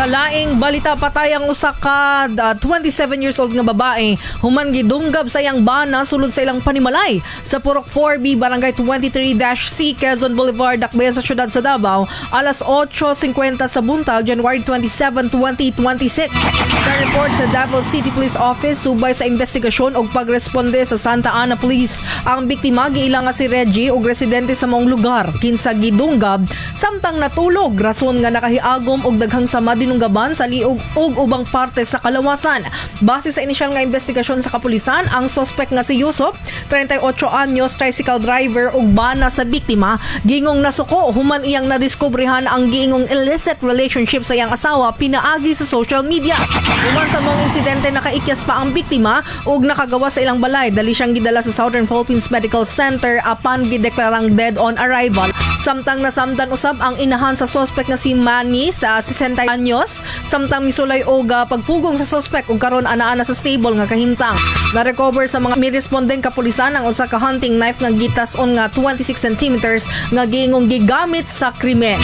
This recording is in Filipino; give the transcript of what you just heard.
Sa laing balita, patay ang usa ka 27 years old nga babae human gidunggab sa iyang bana sulod sa ilang panimalay sa Purok 4B Barangay 23-C Quezon Boulevard, Dakbayan sa siyudad sa Davao alas 8:50 sa buntag, January 27, 2026. Sa report sa Davao City Police Office, subay sa imbestigasyon o pagresponde sa Santa Ana Police, ang biktima giila nga si Reajie og residente sa maong lugar, kinsa gidunggab, samtang natulog, rason nga nakahiagom og daghang sa dinunggaban sa liog ug ubang parte sa kalawasan. Base sa inisyal nga investigasyon sa kapulisan, ang suspect nga si Yusuf, 38 anyos, tricycle driver ug bana sa biktima, gingong nasuko human iyang nadiskobrehan ang giingong illicit relationship sa iyang asawa pinaagi sa social media. Human sa mong insidente, nakaikyas pa ang biktima ug nakagawa sa ilang balay. Dali siyang gidala sa Southern Philippines Medical Center apan gideklarang dead on arrival. Samtang nasamdan usab ang inahan sa suspect nga si Manny sa 60 anyos, samtang misulay og pagpugong sa suspect ug karon ana-ana sa stable nga kahimtang. Na-recover sa mga mirespondeng kapulisan ang usa ka hunting knife nga gitas-on nga 26 cm nga giingong gigamit sa krimen.